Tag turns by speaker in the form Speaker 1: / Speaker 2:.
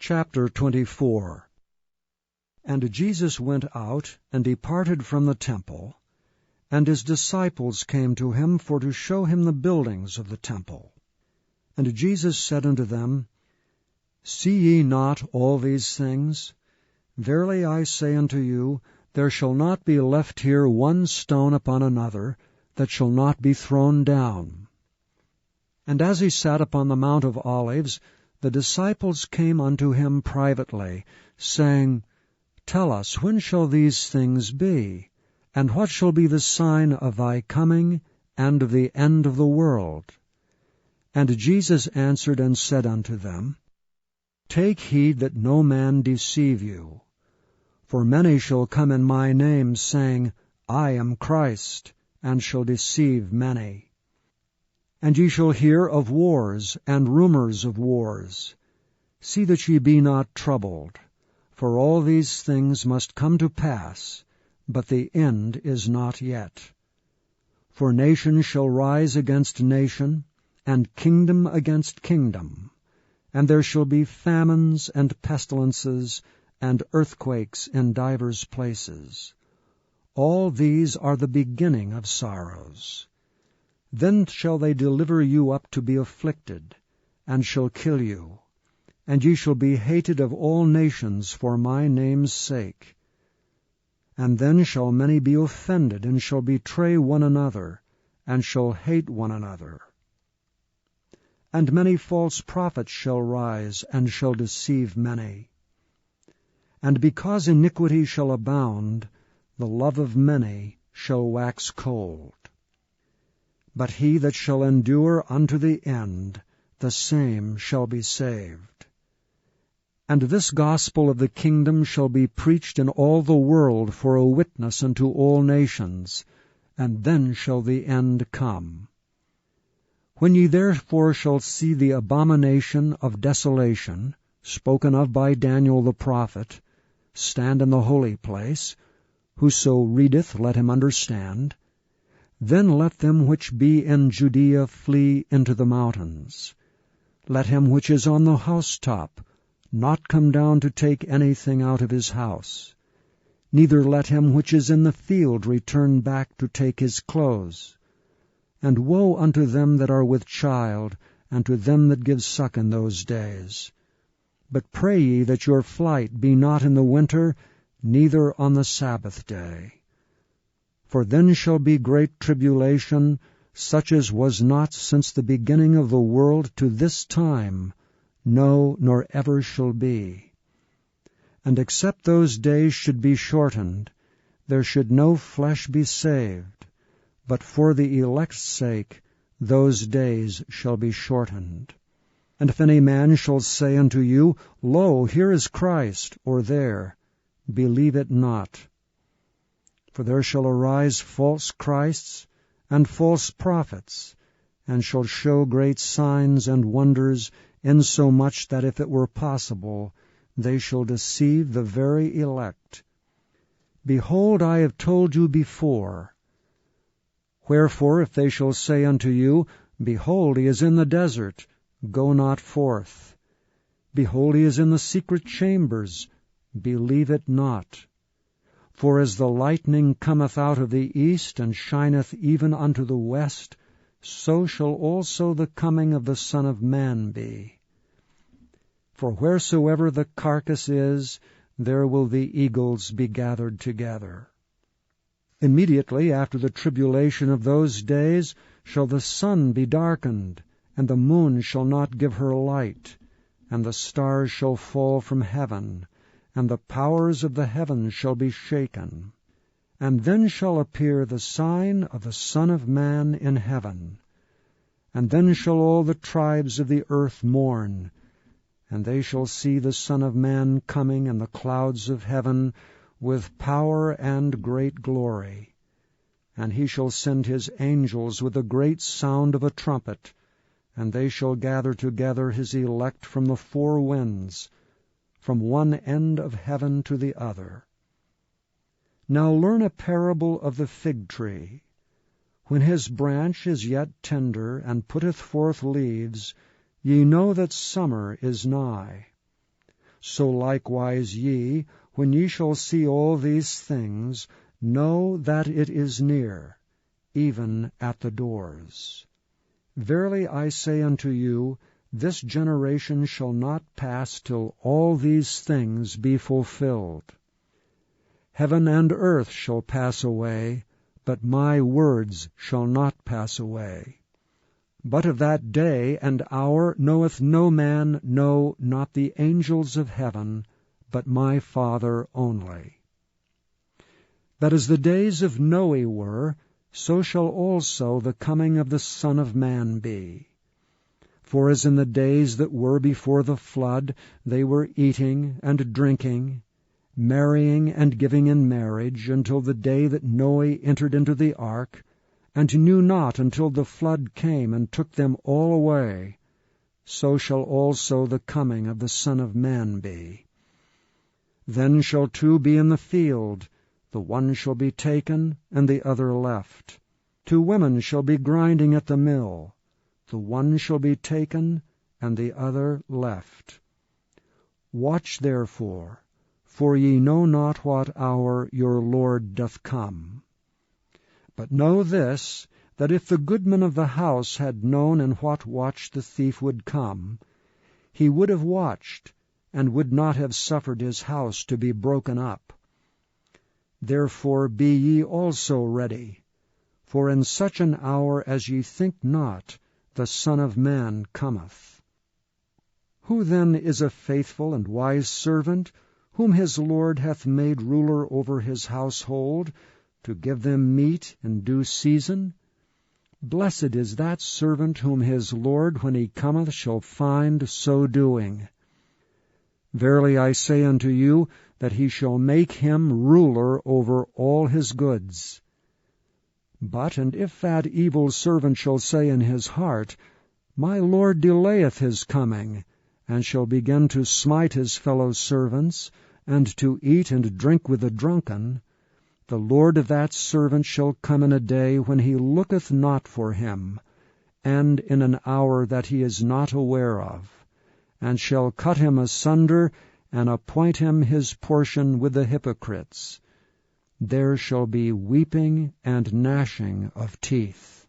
Speaker 1: Chapter 24. And Jesus went out, and departed from the temple, and his disciples came to him for to show him the buildings of the temple. And Jesus said unto them, See ye not all these things? Verily I say unto you, there shall not be left here one stone upon another, that shall not be thrown down. And as he sat upon the Mount of Olives, the disciples came unto him privately, saying, Tell us, when shall these things be? And what shall be the sign of thy coming, and of the end of the world? And Jesus answered and said unto them, Take heed that no man deceive you. For many shall come in my name, saying, I am Christ, and shall deceive many. And ye shall hear of wars and rumors of wars. See that ye be not troubled, for all these things must come to pass, but the end is not yet. For nation shall rise against nation, and kingdom against kingdom, and there shall be famines and pestilences, and earthquakes in divers places. All these are the beginning of sorrows. Then shall they deliver you up to be afflicted, and shall kill you. And ye shall be hated of all nations for my name's sake. And then shall many be offended, and shall betray one another, and shall hate one another. And many false prophets shall rise, and shall deceive many. And because iniquity shall abound, the love of many shall wax cold. But he that shall endure unto the end, the same shall be saved. And this gospel of the kingdom shall be preached in all the world for a witness unto all nations, and then shall the end come. When ye therefore shall see the abomination of desolation, spoken of by Daniel the prophet, stand in the holy place, whoso readeth, let him understand. Then let them which be in Judea flee into the mountains. Let him which is on the housetop not come down to take anything out of his house. Neither let him which is in the field return back to take his clothes. And woe unto them that are with child, and to them that give suck in those days. But pray ye that your flight be not in the winter, neither on the Sabbath day. For then shall be great tribulation, such as was not since the beginning of the world to this time, no, nor ever shall be. And except those days should be shortened, there should no flesh be saved, but for the elect's sake those days shall be shortened. And if any man shall say unto you, Lo, here is Christ, or there, believe it not. For there shall arise false Christs and false prophets, and shall show great signs and wonders, insomuch that if it were possible, they shall deceive the very elect. Behold, I have told you before. Wherefore, if they shall say unto you, Behold, he is in the desert, go not forth. Behold, he is in the secret chambers, believe it not. For as the lightning cometh out of the east, and shineth even unto the west, so shall also the coming of the Son of Man be. For wheresoever the carcass is, there will the eagles be gathered together. Immediately after the tribulation of those days shall the sun be darkened, and the moon shall not give her light, and the stars shall fall from heaven, and the powers of the heavens shall be shaken. And then shall appear the sign of the Son of Man in heaven. And then shall all the tribes of the earth mourn, and they shall see the Son of Man coming in the clouds of heaven with power and great glory. And he shall send his angels with a great sound of a trumpet, and they shall gather together his elect from the four winds, from one end of heaven to the other. Now learn a parable of the fig tree. When his branch is yet tender, and putteth forth leaves, ye know that summer is nigh. So likewise ye, when ye shall see all these things, know that it is near, even at the doors. Verily I say unto you, this generation shall not pass till all these things be fulfilled. Heaven and earth shall pass away, but my words shall not pass away. But of that day and hour knoweth no man, no, not the angels of heaven, but my Father only. That as the days of Noe were, so shall also the coming of the Son of Man be. For as in the days that were before the flood, they were eating and drinking, marrying and giving in marriage, until the day that Noe entered into the ark, and knew not until the flood came and took them all away, so shall also the coming of the Son of Man be. Then shall two be in the field, the one shall be taken, and the other left. 2 women shall be grinding at the mill, the one shall be taken, and the other left. Watch therefore, for ye know not what hour your Lord doth come. But know this, that if the goodman of the house had known in what watch the thief would come, he would have watched, and would not have suffered his house to be broken up. Therefore be ye also ready, for in such an hour as ye think not, the Son of Man cometh. Who then is a faithful and wise servant, whom his Lord hath made ruler over his household, to give them meat in due season? Blessed is that servant whom his Lord, when he cometh, shall find so doing. Verily I say unto you, that he shall make him ruler over all his goods. But, and if that evil servant shall say in his heart, My Lord delayeth his coming, and shall begin to smite his fellow servants, and to eat and drink with the drunken, the Lord of that servant shall come in a day when he looketh not for him, and in an hour that he is not aware of, and shall cut him asunder, and appoint him his portion with the hypocrites. There shall be weeping and gnashing of teeth.